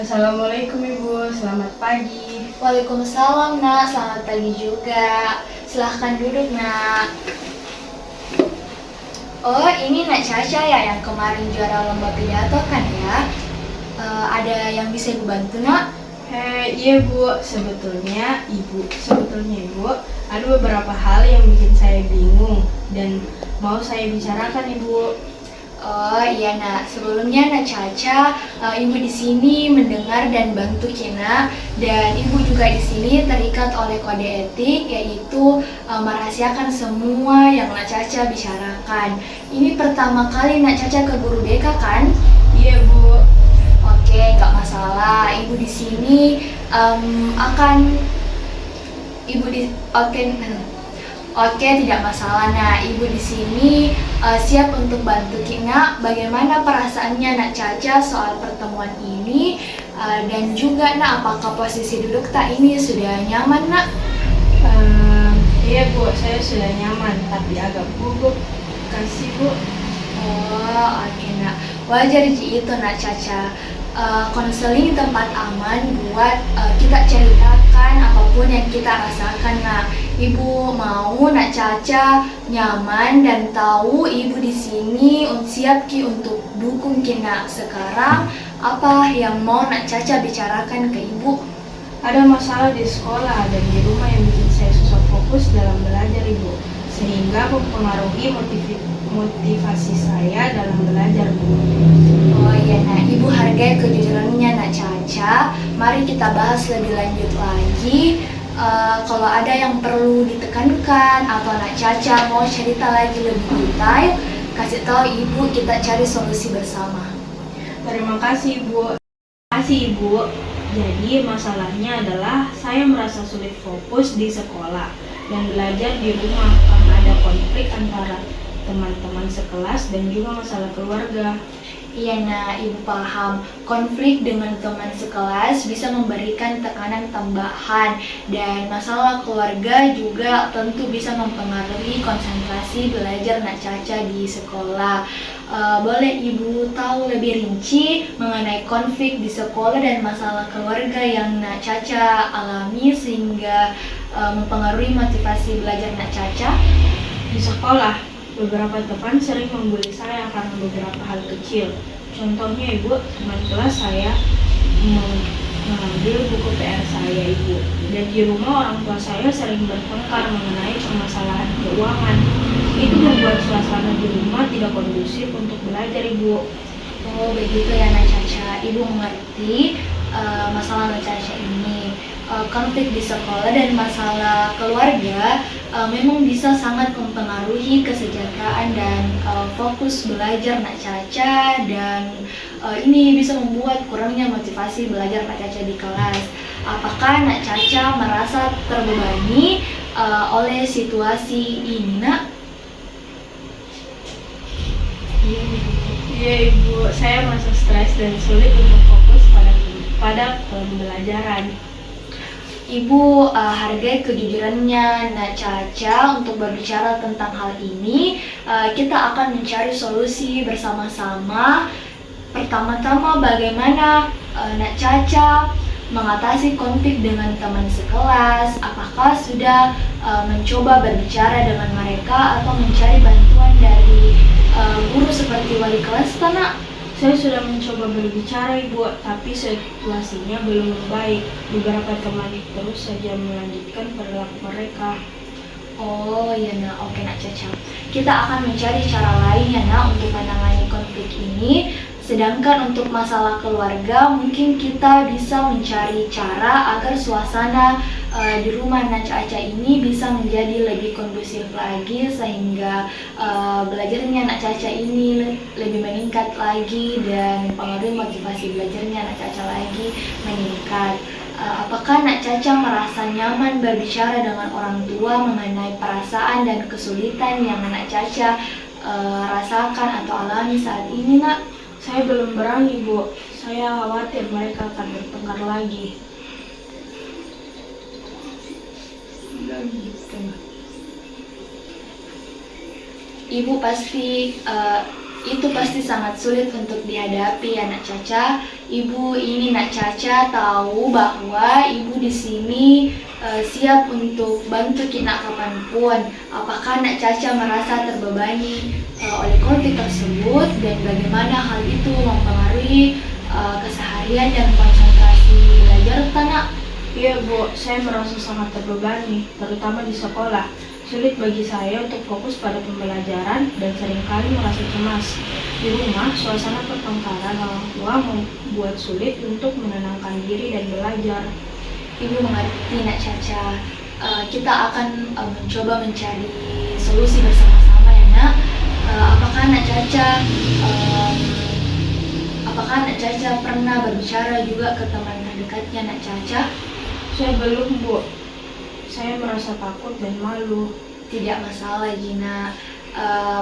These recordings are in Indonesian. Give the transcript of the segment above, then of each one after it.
Assalamualaikum Ibu, selamat pagi. Waalaikumsalam nak, selamat pagi juga. Silahkan duduk nak. Oh ini nak Caca ya yang kemarin juara lomba pidato kan ya? Ada yang bisa ibu bantu nak? Iya Bu, sebetulnya Ibu, ada beberapa hal yang bikin saya bingung dan mau saya bicarakan Ibu. Oh iya nak, sebelumnya nak Caca, ibu di sini mendengar dan bantu Kina, dan ibu juga di sini terikat oleh kode etik, yaitu merahasiakan semua yang nak Caca bicarakan. Ini pertama kali nak Caca ke guru BK kan? Iya Bu. Oke, nggak masalah. Ibu di sini akan ibu di oke. Oke, tidak masalah. Nah, ibu di sini siap untuk bantu Kina. Bagaimana perasaannya nak Caca soal pertemuan ini, dan juga nak apakah posisi duduk tak ini sudah nyaman nak? Iya Bu, saya sudah nyaman tapi agak gugup. Kasih Bu. Oh, oke nak. Wajar ji itu nak Caca. Konseling tempat aman buat kita ceritakan apapun yang kita rasakan nak. Ibu mau nak Caca nyaman dan tahu ibu di sini siap ki untuk dukung kina. Sekarang apa yang mau nak Caca bicarakan ke ibu? Ada masalah di sekolah dan di rumah yang bikin saya susah fokus dalam belajar Ibu, sehingga mempengaruhi motivasi saya dalam belajar Bu. Oh iya nak, ibu hargai kejujurannya nak Caca. Mari kita bahas lebih lanjut lagi. Kalau ada yang perlu ditekankan atau nak Caca mau cerita lagi lebih detail, kasih tahu ibu, kita cari solusi bersama. Terima kasih Bu. Terima kasih Ibu. Jadi masalahnya adalah saya merasa sulit fokus di sekolah dan belajar di rumah karena ada konflik antara teman-teman sekelas dan juga masalah keluarga. Iya nak, ibu paham. Konflik dengan teman sekelas bisa memberikan tekanan tambahan, dan masalah keluarga juga tentu bisa mempengaruhi konsentrasi belajar nak Caca di sekolah. Boleh ibu tahu lebih rinci mengenai konflik di sekolah dan masalah keluarga yang nak Caca alami sehingga mempengaruhi motivasi belajar nak Caca? Di sekolah, beberapa teman sering membuli saya karena beberapa hal kecil. Contohnya Ibu, teman kelas saya mengambil buku PR saya Ibu. Dan di rumah orang tua saya sering bertengkar mengenai permasalahan keuangan. Itu membuat suasana di rumah tidak kondusif untuk belajar Ibu. Oh begitu ya nak Caca, ibu mengerti masalah nak Caca ini. Konflik di sekolah dan masalah keluarga memang bisa sangat mempengaruhi kesejahteraan dan fokus belajar nak Caca, dan ini bisa membuat kurangnya motivasi belajar nak Caca di kelas. Apakah nak Caca merasa terbebani oleh situasi ini nak? Iya Ibu, saya merasa stres dan sulit untuk fokus pada pembelajaran. Ibu hargai kejujurannya nak Caca untuk berbicara tentang hal ini. Kita akan mencari solusi bersama-sama. Pertama-tama bagaimana nak Caca mengatasi konflik dengan teman sekelas. Apakah sudah mencoba berbicara dengan mereka atau mencari bantuan dari guru seperti wali kelas nak? Saya sudah mencoba berbicara Ibu, tapi situasinya belum membaik. Beberapa teman terus saja melanjutkan perilaku mereka. Oh ya nak, oke nak Caca. Kita akan mencari cara lain ya nak untuk menangani konflik ini. Sedangkan untuk masalah keluarga, mungkin kita bisa mencari cara agar suasana di rumah nak Caca ini bisa menjadi lebih kondusif lagi, sehingga belajarnya nak Caca ini lebih meningkat lagi dan mempengaruhi motivasi belajarnya nak Caca lagi meningkat. Apakah nak Caca merasa nyaman berbicara dengan orang tua mengenai perasaan dan kesulitan yang nak Caca rasakan atau alami saat ini nak? Saya belum berani Bu, saya khawatir mereka akan bertengkar lagi. Ibu pasti itu pasti sangat sulit untuk dihadapi ya Nak Caca. Ibu ini Nak Caca tahu bahwa ibu di sini siap untuk bantu Kina kapanpun. Apakah Nak Caca merasa terbebani oleh konflik tersebut dan bagaimana hal itu mempengaruhi keseharian dan konsentrasi belajar Nak? Iya Bu, saya merasa sangat terbebani, terutama di sekolah. Sulit bagi saya untuk fokus pada pembelajaran dan seringkali merasa cemas. Di rumah, suasana pertengkaran orang tua membuat sulit untuk menenangkan diri dan belajar. Ibu mengerti Nak Caca. Kita akan mencoba mencari solusi bersama-sama ya Nak. Apakah Nak Caca pernah berbicara juga ke teman terdekatnya Nak Caca? Saya belum Bu, saya merasa takut dan malu. Tidak masalah Gina.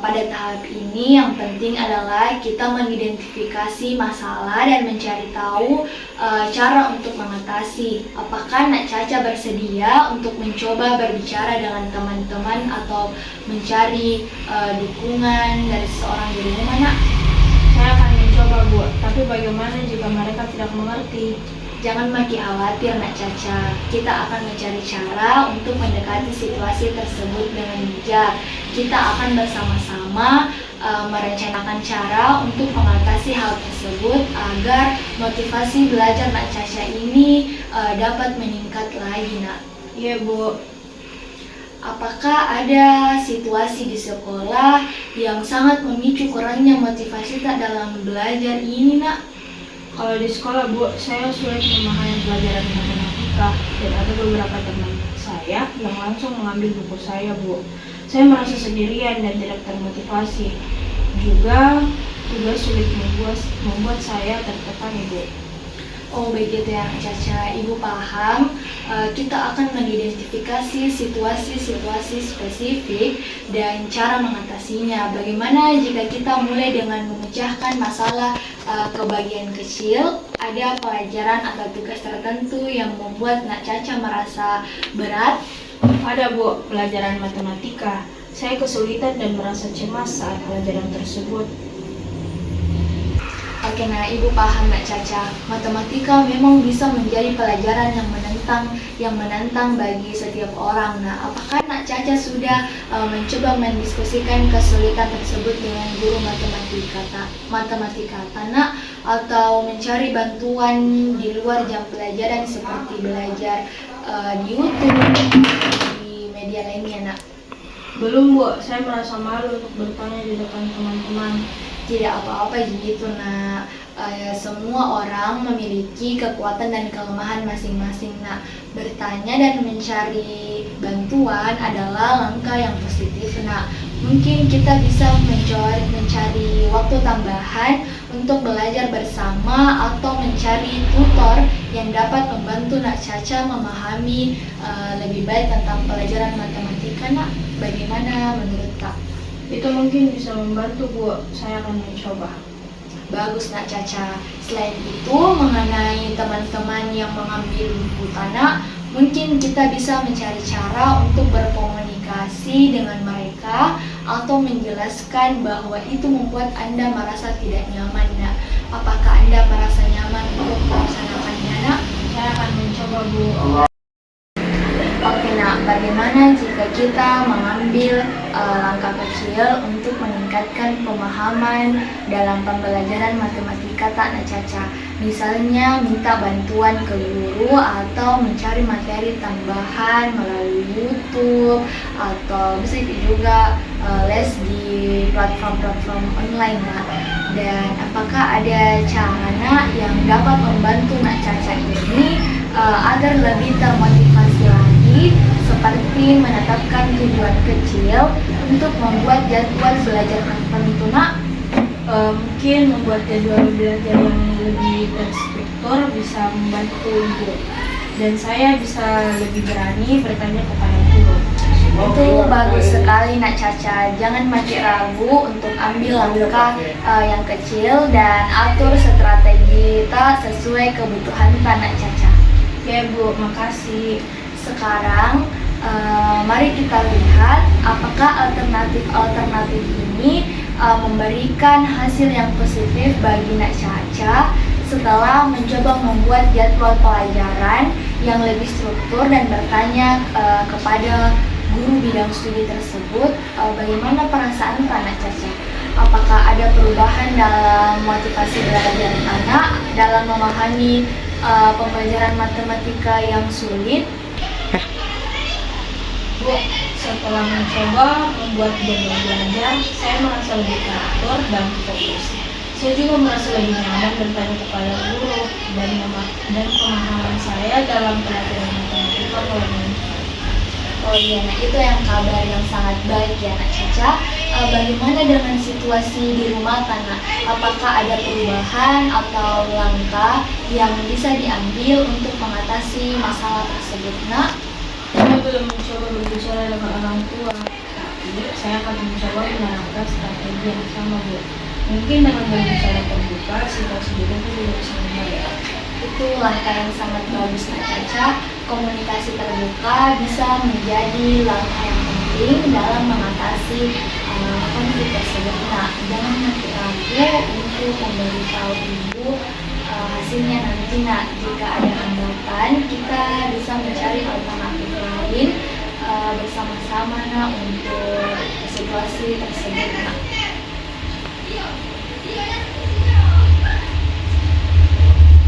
Pada tahap ini yang penting adalah kita mengidentifikasi masalah dan mencari tahu cara untuk mengatasi. Apakah Nak Caca bersedia untuk mencoba berbicara dengan teman-teman atau mencari dukungan dari seorang guru Nak? Saya akan mencoba Bu, tapi bagaimana jika mereka tidak mengerti? Jangan makin khawatir Nak Caca, kita akan mencari cara untuk mendekati situasi tersebut dengan bijak. Kita akan bersama-sama merencanakan cara untuk mengatasi hal tersebut agar motivasi belajar Nak Caca ini dapat meningkat lagi Nak. Iya Bu. Apakah ada situasi di sekolah yang sangat memicu kurangnya motivasi tak dalam belajar ini Nak? Kalau di sekolah Bu, saya sulit memahami pelajaran matematika dan ada beberapa teman saya yang langsung mengambil buku saya Bu. Saya merasa sendirian dan tidak termotivasi. Juga tugas sulit membuat saya tertekan Ibu. Oh begitu ya Caca, Ibu paham. Kita akan mengidentifikasi situasi-situasi spesifik dan cara mengatasinya. Bagaimana jika kita mulai dengan memecahkan masalah ke bagian kecil? Ada pelajaran atau tugas tertentu yang membuat Nak Caca merasa berat? Ada Bu, pelajaran matematika. Saya kesulitan dan merasa cemas saat pelajaran tersebut. Oke, nah Ibu paham Nak Caca, matematika memang bisa menjadi pelajaran yang menantang bagi setiap orang. Nah, apakah Nak Caca sudah mencoba mendiskusikan kesulitan tersebut dengan guru matematika Nak, atau mencari bantuan di luar jam pelajaran seperti belajar di YouTube, di media lainnya Nak? Belum Bu, saya merasa malu untuk bertanya di depan teman-teman. Tidak apa-apa gitu Nak. Semua orang memiliki kekuatan dan kelemahan masing-masing Nak. Bertanya dan mencari bantuan adalah langkah yang positif Nak. Mungkin kita bisa mencari waktu tambahan untuk belajar bersama atau mencari tutor yang dapat membantu Nak Caca memahami lebih baik tentang pelajaran matematika Nak. Bagaimana menurut Kak? Itu mungkin bisa membantu Bu, saya akan mencoba. Bagus Nak Caca. Selain itu, mengenai teman-teman yang mengambil buku Nak, mungkin kita bisa mencari cara untuk berkomunikasi dengan mereka atau menjelaskan bahwa itu membuat Anda merasa tidak nyaman Nak. Apakah Anda merasa nyaman untuk melaksanakannya Nak? Saya akan mencoba Bu. Oke Nak, bagaimana jika kita mengambil langkah kecil untuk meningkatkan pemahaman dalam pembelajaran matematika Nak Caca? Misalnya minta bantuan ke guru atau mencari materi tambahan melalui YouTube atau bisa juga les di platform-platform online Nak. Dan apakah ada cara Nak yang dapat membantu Nak Caca ini agar lebih termotivasi lagi, seperti menetapkan tujuan kecil untuk membuat jadwal belajar tertentu Nak? Mungkin membuat jadwal belajar yang lebih terstruktur bisa membantu Ibu, dan saya bisa lebih berani bertanya kepada guru. Itu bagus sekali Nak Caca. Jangan makin ragu untuk ambil langkah yang kecil dan atur strategi kita sesuai kebutuhan Nak Caca. Ya Bu, makasih. Sekarang mari kita lihat apakah alternatif ini memberikan hasil yang positif bagi Nak Caca setelah mencoba membuat jadwal pelajaran yang lebih struktur dan bertanya kepada guru bidang studi tersebut bagaimana perasaan Nak Caca. Apakah ada perubahan dalam motivasi belajar anak dalam memahami pembelajaran matematika yang sulit? Bu, setelah mencoba membuat jadwal belajar, saya merasa lebih teratur dan fokus. Saya juga merasa lebih nyaman bertanya kepada guru dan pemahaman saya dalam pelajaran matematika mulai meningkat. Oh iya, nah itu yang kabar yang sangat baik ya Nak Caca. Bagaimana dengan situasi di rumah Nak? Apakah ada perubahan atau langkah yang bisa diambil untuk mengatasi masalah tersebut, Nak? Saya belum mencoba berbicara dengan orang tua, tapi saya akan mencoba menerapkan strategi yang sama, Bu. Mungkin dengan berbicara terbuka, situasi juga bisa membaik. Itu langkah yang sangat bagus Nak Caca. Komunikasi terbuka bisa menjadi langkah yang penting dalam mengatasi konflik tersebut. Nah, jangan nanti ragu untuk memberitahu ibu hasilnya nanti. Nah, jika ada hambatan, kita bisa mencari alternatif lain bersama-sama Nak untuk situasi tersebut Nak.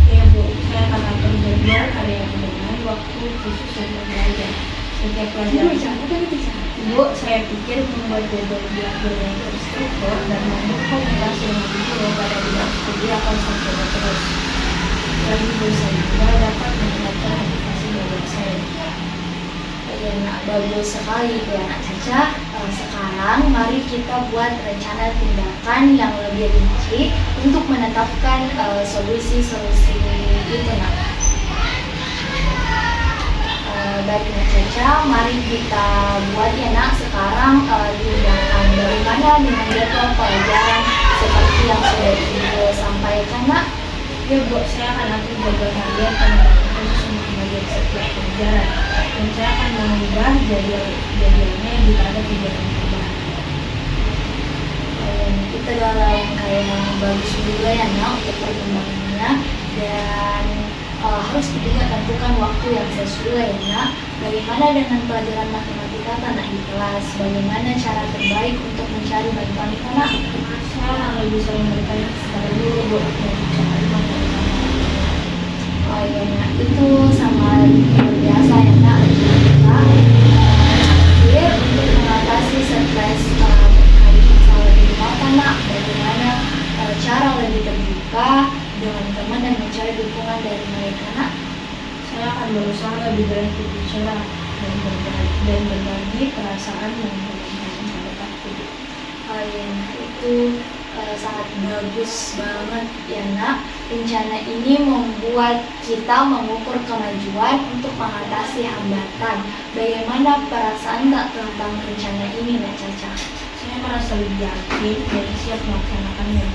Ya Bu, saya akan atur jadwal hari yang dengan waktu khusus untuk belajar. Setiap pelajaran. Bu, saya pikir membuat jadwal belajar yang terstruktur dan membuat komunikasi dengan guru pada bidang studi akan saya terus. Dan ibu saya juga dapat meningkatkan motivasi belajar saya. Ya, Nak, bagus sekali ya Nak Caca. Sekarang mari kita buat rencana tindakan yang lebih rinci untuk menetapkan solusi-solusi itu Nak. Baik Nak Caca, mari kita buat ya Nak sekarang tindakan bagaimana dengan jadwal pelajaran seperti yang sudah Ibu sampaikan Nak. Ya Bu, saya akan atur jadwal harian dan khusus untuk belajar setiap pelajaran. Dan saya akan mengubah jadwalnya jika ada kegiatan tambahan. Kita dalam kayak yang bagus juga ya Nak untuk perkembangannya, dan harus juga tentukan waktu yang sesuai ya Nak. Bagaimana dengan pelajaran matematika Nak di kelas? Bagaimana cara terbaik untuk mencari bantuan itu Nak? Saya akan lebih sering bertanya kepada guru Bu dan mencari matematika. Oh iya Nak, itu sama luar biasa ya Nak. Kita untuk mengatasi stres terkait masalah di rumah Nak. Bagaimana cara lebih terbuka dengan teman dan mencari dukungan dari mereka Nak? Saya akan berusaha lebih banyak berbicara dan berbagi perasaan yang berkaitan pada aku. Iya, itu sangat bagus banget ya Nak. Rencana ini membuat kita mengukur kemajuan untuk mengatasi hambatan. Bagaimana perasaan Nak tentang rencana ini Nak Caca? Saya merasa lebih yakin dan siap melaksanakannya.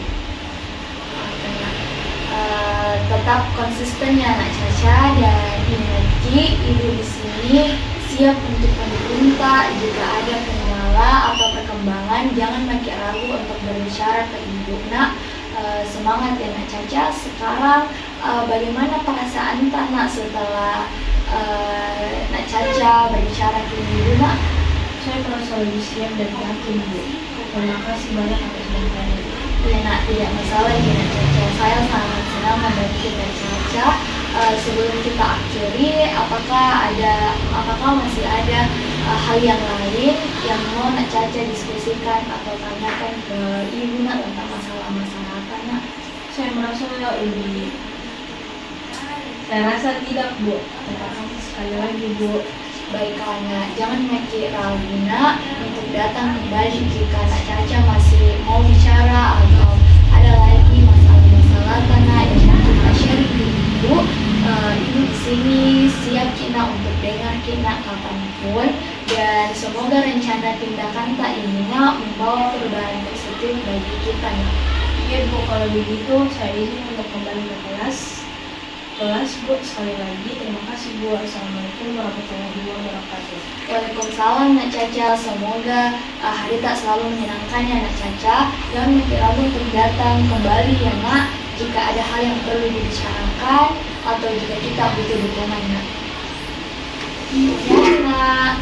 Tetap konsisten ya Nak Caca, dan ingat ibu di sini siap untuk meminta jika ada kendala atau perkembangan. Jangan makin ragu untuk berbicara ke ibu Nak. Semangat ya Nak Caca. Sekarang bagaimana perasaan Nak setelah Nak Caca berbicara ke ibu Nak? Saya merasa lebih siap dan yakin Bu. Terima kasih banyak atas bantuannya. Ya Nak, tidak masalah ya Nak Caca. Saya sangat senang membantu Nak Caca. Sebelum kita akhiri, apakah masih ada hal yang lain yang mau Nak Caca diskusikan atau tanyakan ke ibu Nak tentang masalah-masalah apa Nak? Saya merasa lebih. Saya rasa tidak Bu. Terima kasih sekali lagi Bu. Baiklah Nak, jangan makin ragu Nak untuk datang kembali jika Nak Caca masih mau bicara atau ada lagi masalah-masalah Nak yang mau kita share ke ibu. Ibu di sini siap kita untuk dengar kita kapanpun, dan semoga rencana tindakan tak ini Nak membawa perubahan positif bagi kita Nak. Ya Bu, kalau begitu saya izin untuk kembali ke kelas. kelas, Bu. Sekali lagi terima kasih, Bu. Assalamualaikum warahmatullahi wabarakatuh. Waalaikumsalam Nak Caca, semoga hari tak selalu menyenangkan ya Nak Caca. Jangan mimpi ragu untuk datang kembali ya Nak, jika ada hal yang perlu dibicarakan atau jika kita butuh dukungan Nak. Ya Nak.